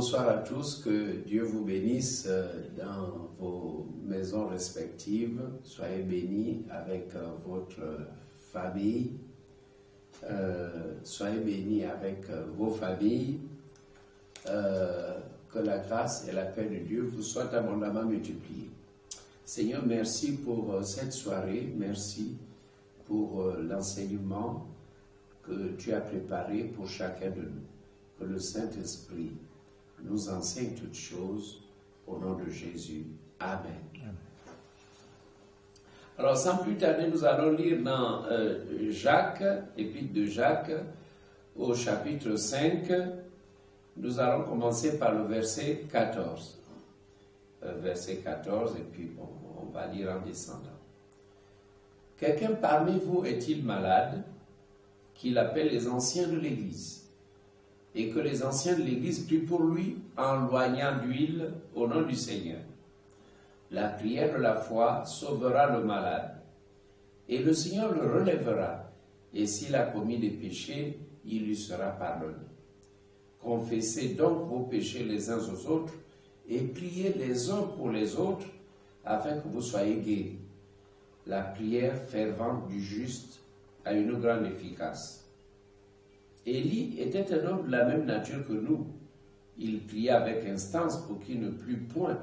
bonsoir à tous, que Dieu vous bénisse dans vos maisons respectives. Soyez bénis avec votre famille. Soyez bénis avec vos familles. Que la grâce et la paix de Dieu vous soient abondamment multipliées. Seigneur, merci pour cette soirée. Merci pour l'enseignement que tu as préparé pour chacun de nous. Que le Saint-Esprit nous enseigne toutes choses au nom de Jésus. Amen. Amen. Alors, sans plus tarder, nous allons lire dans Jacques, épître de Jacques, au chapitre 5. Nous allons commencer par le verset 14. Verset 14, et puis bon, on va lire en descendant. Quelqu'un parmi vous est-il malade, qu'il appelle les anciens de l'Église, et que les anciens de l'Église prient pour lui en loignant d'huile au nom du Seigneur. La prière de la foi sauvera le malade, et le Seigneur le relèvera, et s'il a commis des péchés, il lui sera pardonné. Confessez donc vos péchés les uns aux autres, et priez les uns pour les autres, afin que vous soyez guéris. La prière fervente du juste a une grande efficace. Élie était un homme de la même nature que nous. Il pria avec instance pour qu'il ne plût point,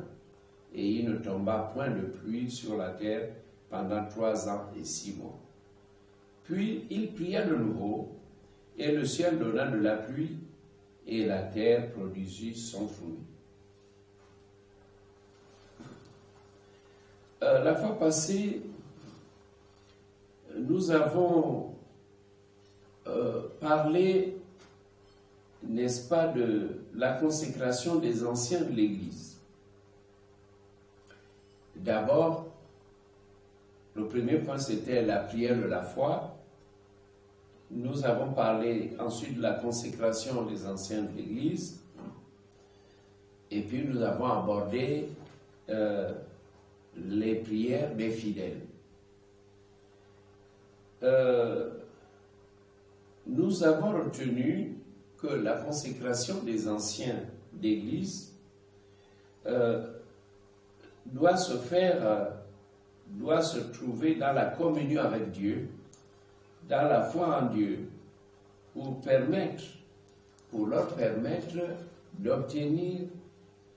et il ne tomba point de pluie sur la terre pendant 3 ans et 6 mois. Puis il pria de nouveau, et le ciel donna de la pluie, et la terre produisit son fruit. La fois passée, nous avons parlé, n'est-ce pas, de la consécration des anciens de l'Église. D'abord, le premier point, c'était la prière de la foi. Nous avons parlé ensuite de la consécration des anciens de l'Église. Et puis, nous avons abordé les prières des fidèles. Nous avons retenu que la consécration des anciens d'Église doit se trouver dans la communion avec Dieu, dans la foi en Dieu, pour leur permettre d'obtenir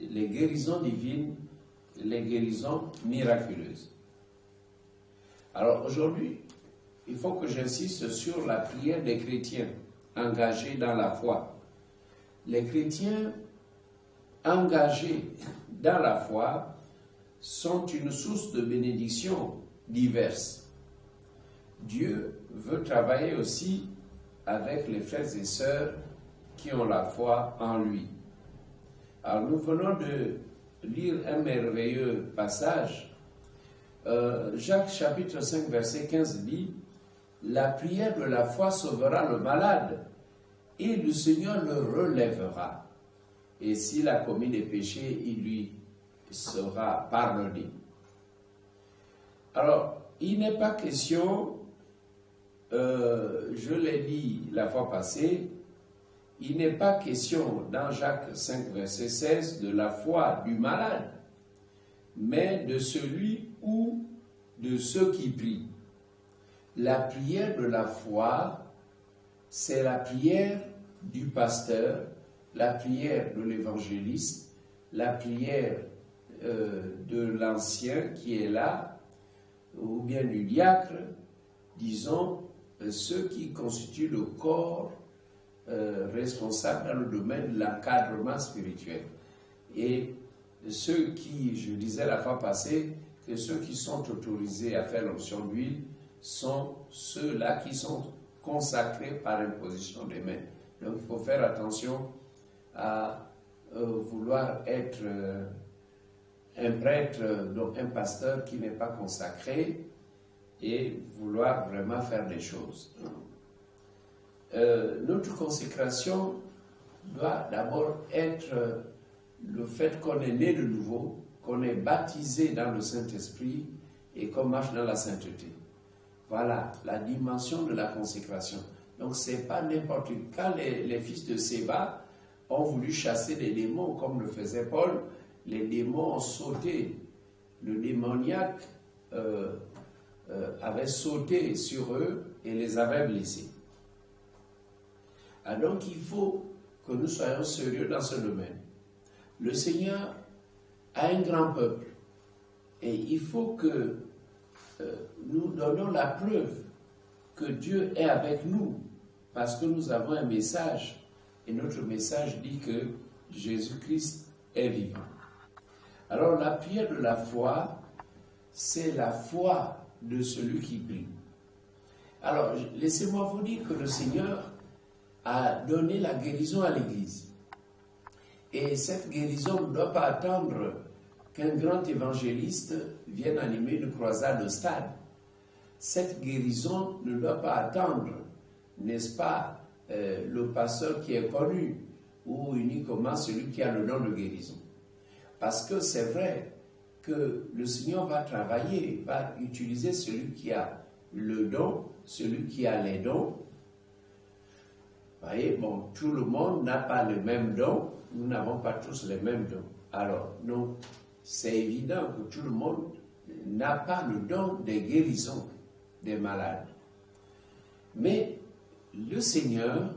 les guérisons divines, les guérisons miraculeuses. Alors aujourd'hui, il faut que j'insiste sur la prière des chrétiens engagés dans la foi. Les chrétiens engagés dans la foi sont une source de bénédictions diverses. Dieu veut travailler aussi avec les frères et sœurs qui ont la foi en lui. Alors nous venons de lire un merveilleux passage. Jacques chapitre 5 verset 15 dit: la prière de la foi sauvera le malade, et le Seigneur le relèvera. Et s'il a commis des péchés, il lui sera pardonné. Alors, il n'est pas question, je l'ai dit la fois passée, il n'est pas question dans Jacques 5 verset 16 de la foi du malade, mais de celui ou de ceux qui prient. La prière de la foi, c'est la prière du pasteur, la prière de l'évangéliste, la prière de l'ancien qui est là, ou bien du diacre, disons, ceux qui constituent le corps responsable dans le domaine de l'encadrement spirituel. Et ceux qui, je disais la fois passée, que ceux qui sont autorisés à faire l'onction d'huile sont ceux-là qui sont consacrés par imposition des mains. Donc il faut faire attention à vouloir être un prêtre, donc un pasteur qui n'est pas consacré, et vouloir vraiment faire des choses. Notre consécration doit d'abord être le fait qu'on est né de nouveau, qu'on est baptisé dans le Saint-Esprit et qu'on marche dans la sainteté. Voilà la dimension de la consécration. Donc, ce n'est pas n'importe qui. Quand les fils de Séba ont voulu chasser les démons comme le faisait Paul, les démons ont sauté. Le démoniaque avait sauté sur eux et les avait blessés. Ah, donc il faut que nous soyons sérieux dans ce domaine. Le Seigneur a un grand peuple et il faut que nous donnons la preuve que Dieu est avec nous parce que nous avons un message et notre message dit que Jésus-Christ est vivant. Alors la prière de la foi, c'est la foi de celui qui prie. Alors laissez-moi vous dire que le Seigneur a donné la guérison à l'Église. Et cette guérison ne doit pas attendre qu'un grand évangéliste vienne animer une croisade au stade. Cette guérison ne doit pas attendre, n'est-ce pas, le pasteur qui est connu ou uniquement celui qui a le don de guérison. Parce que c'est vrai que le Seigneur va travailler, va utiliser celui qui a le don, celui qui a les dons. Vous voyez, bon, tout le monde n'a pas le même don, nous n'avons pas tous les mêmes dons. Alors, donc, c'est évident que tout le monde n'a pas le don des guérisons des malades. Mais le Seigneur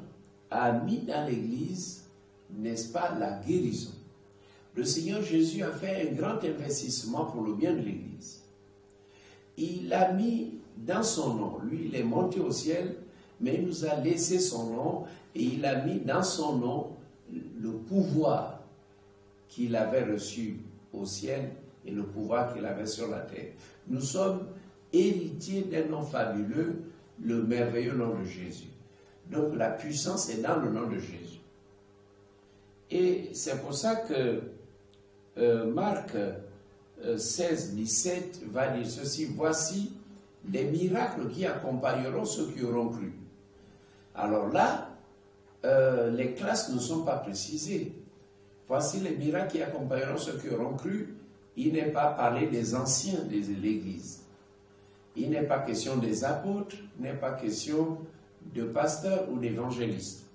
a mis dans l'Église, n'est-ce pas, la guérison. Le Seigneur Jésus a fait un grand investissement pour le bien de l'Église. Il a mis dans son nom, lui il est monté au ciel, mais il nous a laissé son nom et il a mis dans son nom le pouvoir qu'il avait reçu au ciel et le pouvoir qu'il avait sur la terre. Nous sommes héritiers d'un nom fabuleux, le merveilleux nom de Jésus. Donc la puissance est dans le nom de Jésus. Et c'est pour ça que Marc 16, 17 va dire ceci: voici les miracles qui accompagneront ceux qui auront cru. Alors là, les classes ne sont pas précisées. Voici les miracles qui accompagneront ceux qui auront cru. Il n'est pas parlé des anciens de l'Église. Il n'est pas question des apôtres, il n'est pas question de pasteurs ou d'évangélistes.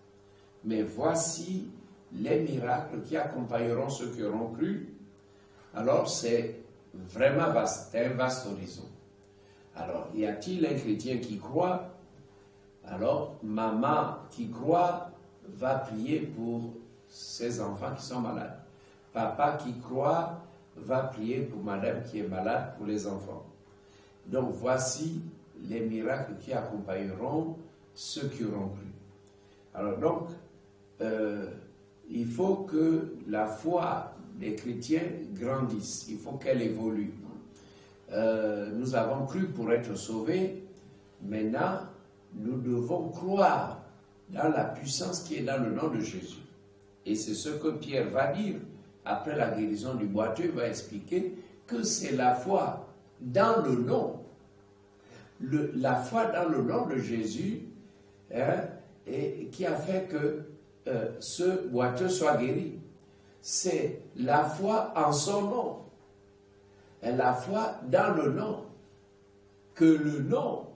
Mais voici les miracles qui accompagneront ceux qui auront cru. Alors c'est vraiment vaste, c'est un vaste horizon. Alors, y a-t-il un chrétien qui croit? Alors, maman qui croit va prier pour ses enfants qui sont malades. Papa qui croit va prier pour madame qui est malade, pour les enfants. Donc, voici les miracles qui accompagneront ceux qui auront cru. Alors donc, il faut que la foi des chrétiens grandisse, il faut qu'elle évolue. Nous avons cru pour être sauvés, maintenant, nous devons croire dans la puissance qui est dans le nom de Jésus. Et c'est ce que Pierre va dire après la guérison du boiteux, il va expliquer que c'est la foi dans le nom. La foi dans le nom de Jésus et qui a fait que ce boiteux soit guéri. C'est la foi en son nom. Et la foi dans le nom. Que le nom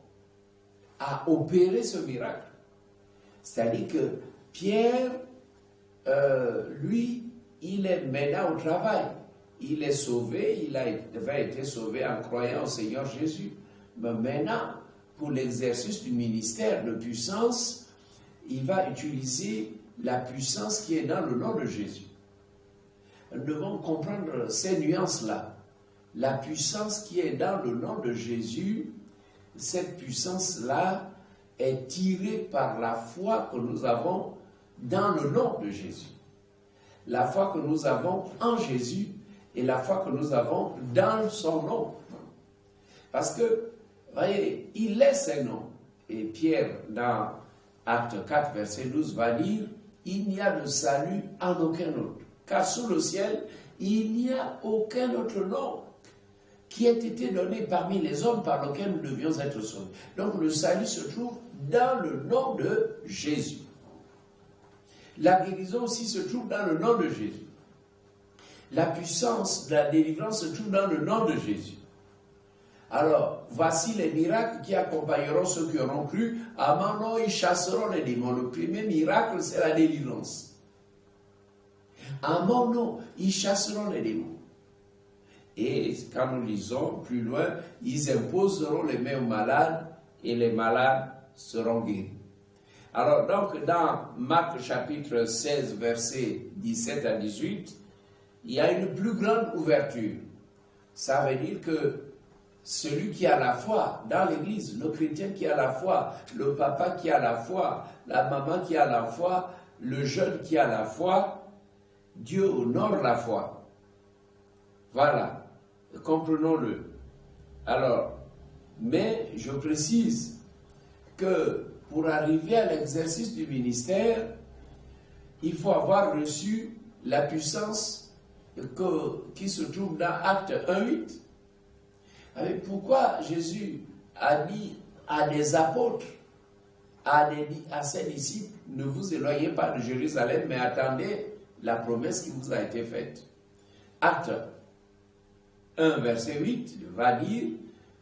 a opéré ce miracle. C'est-à-dire que Pierre, lui, il est maintenant au travail. Il est sauvé, il avait été sauvé en croyant au Seigneur Jésus. Mais maintenant, pour l'exercice du ministère de puissance, il va utiliser la puissance qui est dans le nom de Jésus. Nous devons comprendre ces nuances-là. La puissance qui est dans le nom de Jésus, cette puissance-là est tirée par la foi que nous avons dans le nom de Jésus. La foi que nous avons en Jésus et la foi que nous avons dans son nom. Parce que, voyez, il est ses noms. Et Pierre, dans Acte 4, verset 12, va dire, il n'y a de salut en aucun autre. Car sous le ciel, il n'y a aucun autre nom qui ait été donné parmi les hommes par lequel nous devions être sauvés. Donc le salut se trouve dans le nom de Jésus. La guérison aussi se trouve dans le nom de Jésus. La puissance de la délivrance se trouve dans le nom de Jésus. Alors, voici les miracles qui accompagneront ceux qui auront cru. À mon nom, ils chasseront les démons. Le premier miracle, c'est la délivrance. En mon nom, ils chasseront les démons. Et quand nous lisons plus loin, ils imposeront les mains aux malades et les malades seront guéris. Alors donc dans Marc chapitre 16 versets 17 à 18, il y a une plus grande ouverture. Ça veut dire que celui qui a la foi dans l'église, le chrétien qui a la foi, le papa qui a la foi, la maman qui a la foi, le jeune qui a la foi, Dieu honore la foi. Voilà, comprenons-le. Alors, mais je précise que pour arriver à l'exercice du ministère, il faut avoir reçu la puissance qui se trouve dans Acte 1:8. Pourquoi Jésus a dit à des apôtres, à ses disciples, ne vous éloignez pas de Jérusalem, mais attendez la promesse qui vous a été faite. Acte 1, verset 8 va dire,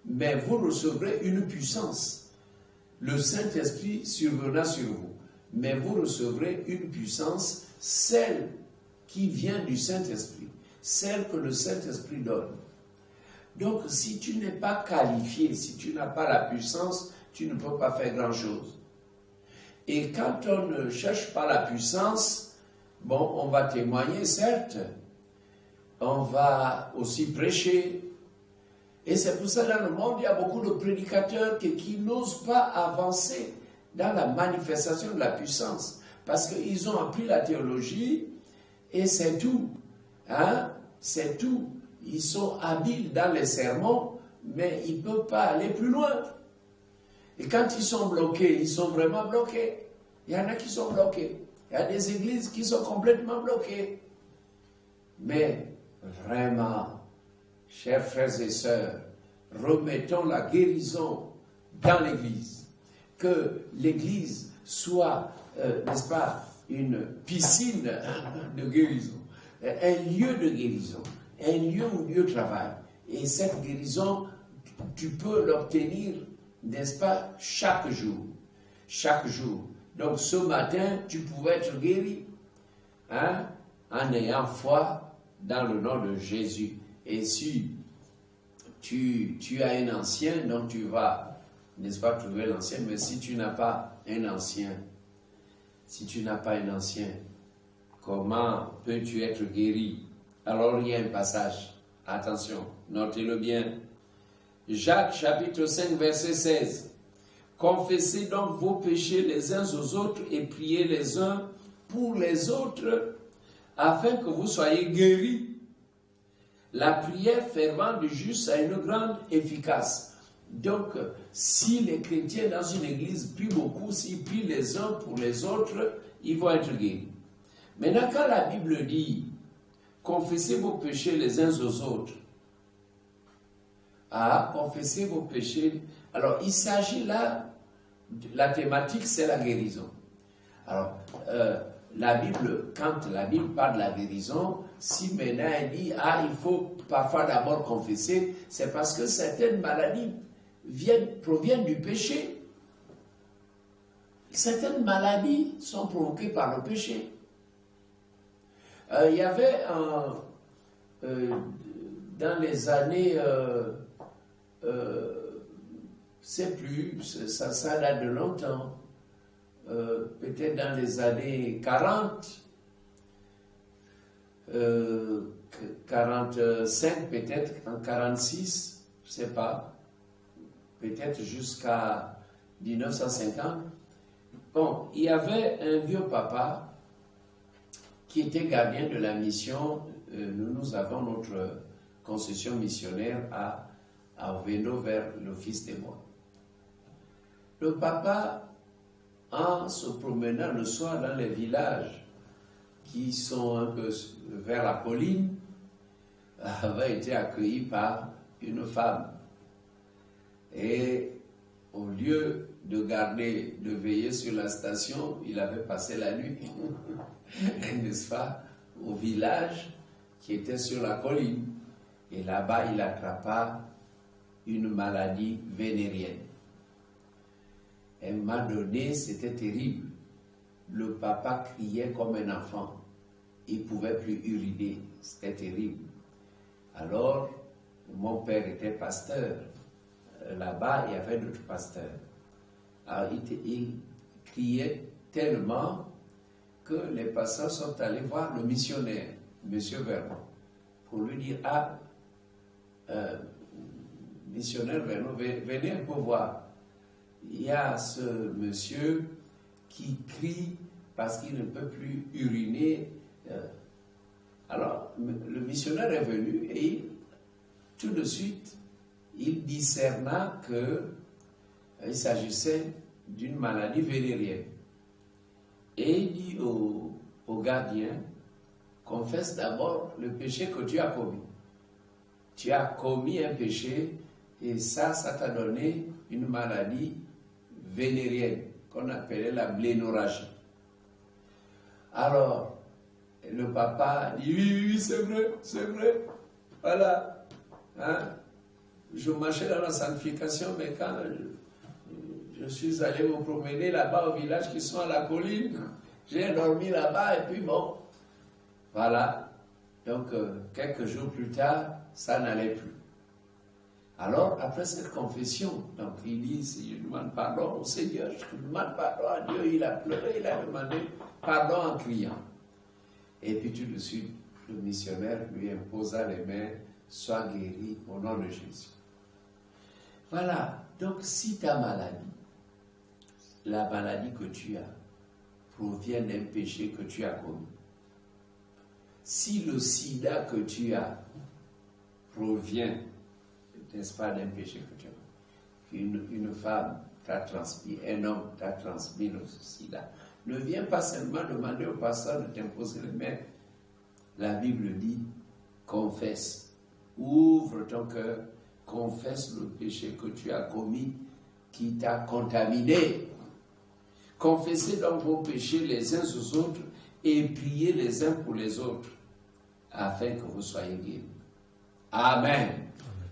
mais vous recevrez une puissance. Le Saint-Esprit survenant sur vous. Mais vous recevrez une puissance, celle qui vient du Saint-Esprit, celle que le Saint-Esprit donne. Donc, si tu n'es pas qualifié, si tu n'as pas la puissance, tu ne peux pas faire grand-chose. Et quand on ne cherche pas la puissance, bon, on va témoigner, certes, on va aussi prêcher. Et c'est pour ça, dans le monde, il y a beaucoup de prédicateurs qui n'osent pas avancer dans la manifestation de la puissance. Parce qu'ils ont appris la théologie et c'est tout. Hein? C'est tout. Ils sont habiles dans les sermons, mais ils ne peuvent pas aller plus loin. Et quand ils sont bloqués, ils sont vraiment bloqués. Il y en a qui sont bloqués. Il y a des églises qui sont complètement bloquées. Mais vraiment, chers frères et sœurs, remettons la guérison dans l'église. Que l'église soit, n'est-ce pas, une piscine de guérison, un lieu de guérison, un lieu où Dieu travaille. Et cette guérison, tu peux l'obtenir, n'est-ce pas, chaque jour. Chaque jour. Donc ce matin, tu pouvais être guéri, hein, en ayant foi dans le nom de Jésus. Et si tu as un ancien, donc tu vas, n'est-ce pas, trouver l'ancien, mais si tu n'as pas un ancien, comment peux-tu être guéri? Alors il y a un passage, attention, notez-le bien. Jacques chapitre 5 verset 16. Confessez donc vos péchés les uns aux autres et priez les uns pour les autres afin que vous soyez guéris. La prière fervente du juste a une grande efficace. Donc, si les chrétiens dans une église prient beaucoup, s'ils prient les uns pour les autres, ils vont être guéris. Maintenant, quand la Bible dit « Confessez vos péchés les uns aux autres », confessez vos péchés. Alors, il s'agit là, la thématique, c'est la guérison. Alors, la Bible, quand la Bible parle de la guérison, si maintenant elle dit, il faut parfois d'abord confesser, c'est parce que certaines maladies proviennent du péché. Certaines maladies sont provoquées par le péché. Il y avait dans les années, c'est plus, ça date de longtemps, peut-être dans les années 40, 45 peut-être, en 46, je ne sais pas, peut-être jusqu'à 1950. Bon, il y avait un vieux papa qui était gardien de la mission. Nous avons notre concession missionnaire à Ovendo vers l'Office des mois. Le papa, en se promenant le soir dans les villages qui sont un peu vers la colline, avait été accueilli par une femme. Et au lieu de veiller sur la station, il avait passé la nuit, n'est-ce pas, au village qui était sur la colline. Et là-bas, il attrapa une maladie vénérienne. À un moment donné, c'était terrible. Le papa criait comme un enfant. il ne pouvait plus uriner. C'était terrible. Alors, mon père était pasteur. Là-bas, il y avait d'autres pasteurs. Alors, il criait tellement que les pasteurs sont allés voir le missionnaire, M. Vernon, pour lui dire, missionnaire Vernon, venez un peu voir. Il y a ce monsieur qui crie parce qu'il ne peut plus uriner. Alors, le missionnaire est venu et tout de suite, il discerna qu'il s'agissait d'une maladie vénérienne. Et il dit au gardien, confesse d'abord le péché que tu as commis. Tu as commis un péché et ça t'a donné une maladie vénérienne qu'on appelait la blénorragie. Alors, le papa dit, oui, c'est vrai, voilà. Hein? Je marchais dans la sanctification, mais quand je suis allé me promener là-bas au village qui sont à la colline, j'ai dormi là-bas et puis bon, voilà. Donc, quelques jours plus tard, ça n'allait plus. Alors, après cette confession, donc il dit, je demande pardon au Seigneur, je demande pardon à Dieu, il a pleuré, il a demandé pardon en criant. Et puis tout de suite, le missionnaire lui imposa les mains, sois guéri au nom de Jésus. Voilà, donc si ta maladie, la maladie que tu as, provient d'un péché que tu as commis, si le sida que tu as provient, n'est-ce pas, d'un péché que tu as, une femme t'a transmis, un homme t'a transmis le sida, ne viens pas seulement demander au pasteur de t'imposer les mains. La Bible dit, confesse, ouvre ton cœur, confesse le péché que tu as commis, qui t'a contaminé. Confessez donc vos péchés les uns aux autres et priez les uns pour les autres, afin que vous soyez guéris. Amen.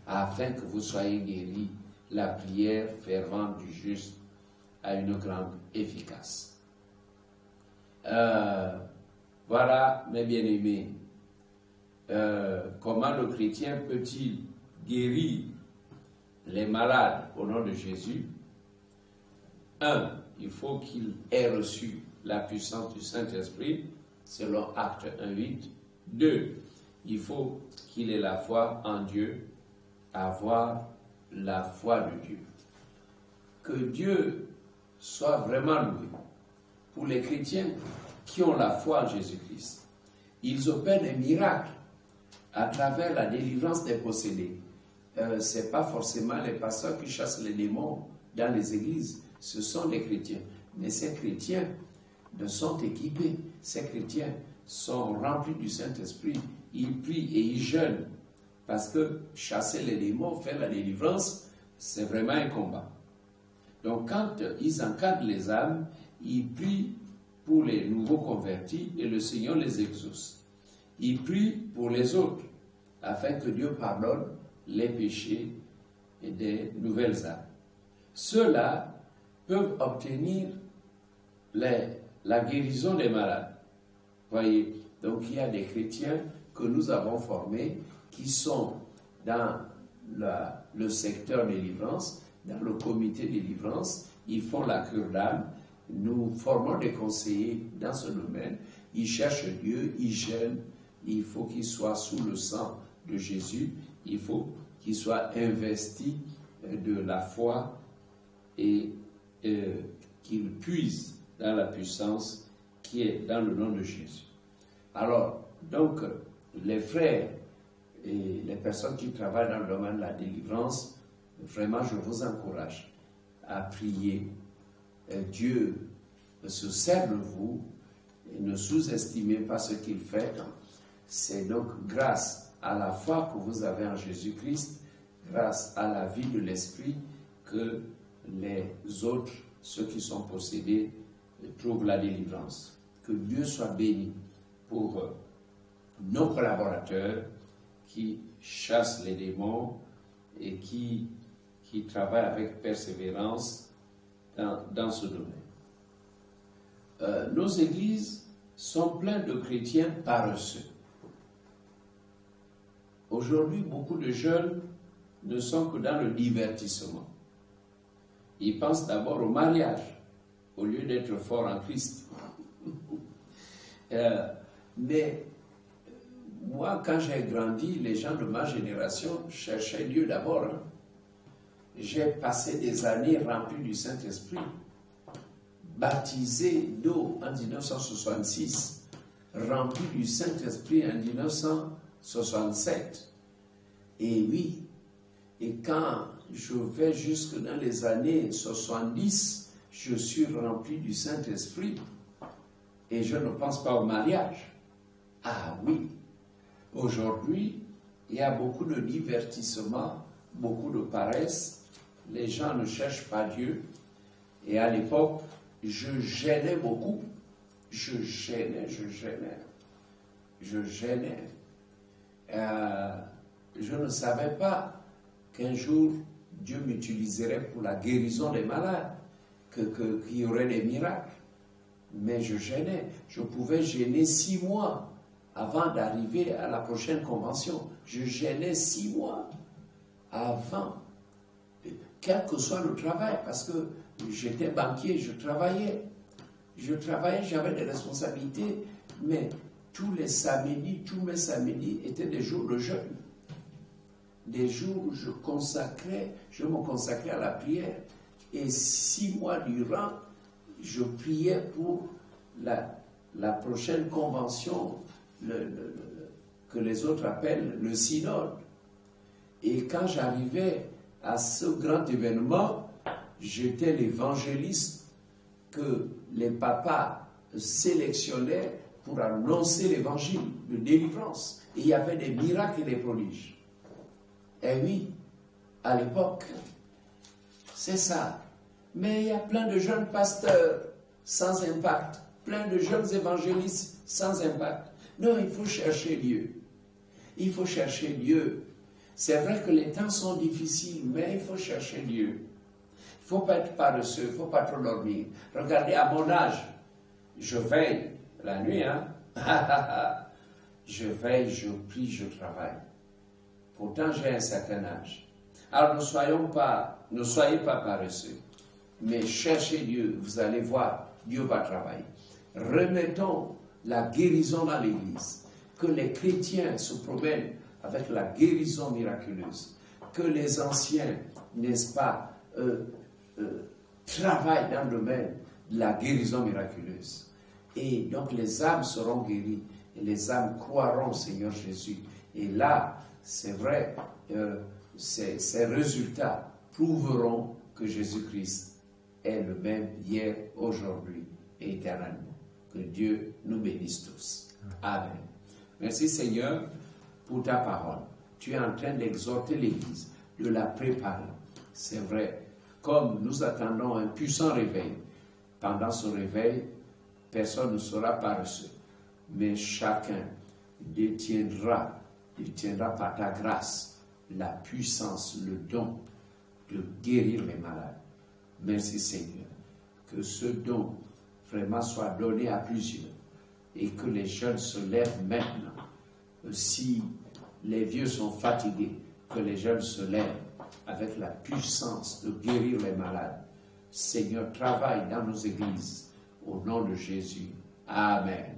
Afin que vous soyez guéris, la prière fervente du juste a une grande efficace. Voilà, mes bien-aimés, comment le chrétien peut-il guérir les malades au nom de Jésus? 1. Il faut qu'il ait reçu la puissance du Saint-Esprit, selon Actes 1:8. 2. Il faut qu'il ait la foi en Dieu, avoir la foi de Dieu. Que Dieu soit vraiment loué. Pour les chrétiens qui ont la foi en Jésus-Christ, ils opèrent des miracles à travers la délivrance des possédés. Ce n'est pas forcément les pasteurs qui chassent les démons dans les églises, ce sont les chrétiens. Mais ces chrétiens sont équipés, ces chrétiens sont remplis du Saint-Esprit, ils prient et ils jeûnent. Parce que chasser les démons, faire la délivrance, c'est vraiment un combat. Donc quand ils encadrent les âmes, ils prient pour les nouveaux convertis et le Seigneur les exauce. Ils prient pour les autres, afin que Dieu pardonne les péchés et des nouvelles âmes. Ceux-là peuvent obtenir la guérison des malades. Voyez, donc il y a des chrétiens que nous avons formés qui sont dans le secteur délivrance, dans le comité délivrance, ils font la cure d'âme. Nous formons des conseillers dans ce domaine. Ils cherchent Dieu, ils jeûnent. Il faut qu'ils soient sous le sang de Jésus. Il faut qu'ils soient investis de la foi et qu'ils puisent dans la puissance qui est dans le nom de Jésus. Alors, donc, les frères et les personnes qui travaillent dans le domaine de la délivrance, vraiment, je vous encourage à prier. Dieu se sert de vous et ne sous-estimez pas ce qu'il fait. C'est donc grâce à la foi que vous avez en Jésus-Christ, grâce à la vie de l'Esprit, que les autres, ceux qui sont possédés, trouvent la délivrance. Que Dieu soit béni pour nos collaborateurs qui chassent les démons et qui travaillent avec persévérance dans ce domaine. Nos églises sont pleins de chrétiens paresseux. Aujourd'hui, beaucoup de jeunes ne sont que dans le divertissement. Ils pensent d'abord au mariage, au lieu d'être forts en Christ. Mais moi, quand j'ai grandi, les gens de ma génération cherchaient Dieu d'abord. Hein. J'ai passé des années remplies du Saint-Esprit, baptisé d'eau en 1966, rempli du Saint-Esprit en 1967. Et oui, et quand je vais jusque dans les années 70, je suis rempli du Saint-Esprit et je ne pense pas au mariage. Ah oui, aujourd'hui, il y a beaucoup de divertissement, beaucoup de paresse. Les gens ne cherchent pas Dieu. Et à l'époque, je gênais beaucoup. Je gênais. Je ne savais pas qu'un jour, Dieu m'utiliserait pour la guérison des malades, qu'il y aurait des miracles. Mais je gênais. Je pouvais gêner 6 mois avant d'arriver à la prochaine convention. Je gênais 6 mois avant, quel que soit le travail, parce que j'étais banquier, je travaillais, j'avais des responsabilités, mais tous mes samedis étaient des jours de jeûne. Des jours où je me consacrais à la prière. Et 6 mois durant, je priais pour la prochaine convention, que les autres appellent le synode. Et quand j'arrivais à ce grand événement, j'étais l'évangéliste que les papas sélectionnaient pour annoncer l'évangile de délivrance. Et il y avait des miracles et des prodiges. Et oui, à l'époque, c'est ça. Mais il y a plein de jeunes pasteurs sans impact, plein de jeunes évangélistes sans impact. Non, il faut chercher Dieu. Il faut chercher Dieu. C'est vrai que les temps sont difficiles, mais il faut chercher Dieu. Il ne faut pas être paresseux, il ne faut pas trop dormir. Regardez, à mon âge, je veille la nuit, hein. Je veille, je prie, je travaille. Pourtant, j'ai un certain âge. Alors, ne soyez pas paresseux, mais cherchez Dieu, vous allez voir, Dieu va travailler. Remettons la guérison dans l'Église, que les chrétiens se promènent avec la guérison miraculeuse, que les anciens, n'est-ce pas, travaillent dans le domaine de la guérison miraculeuse. Et donc les âmes seront guéries, et les âmes croiront au Seigneur Jésus. Et là, c'est vrai, ces résultats prouveront que Jésus-Christ est le même hier, aujourd'hui et éternellement. Que Dieu nous bénisse tous. Amen. Merci Seigneur pour ta parole. Tu es en train d'exhorter l'Église, de la préparer. C'est vrai, comme nous attendons un puissant réveil, pendant ce réveil, personne ne sera paresseux, mais chacun détiendra par ta grâce la puissance, le don de guérir les malades. Merci Seigneur, que ce don vraiment soit donné à plusieurs et que les jeunes se lèvent maintenant. Si les vieux sont fatigués, que les jeunes se lèvent avec la puissance de guérir les malades. Seigneur, travaille dans nos églises au nom de Jésus. Amen.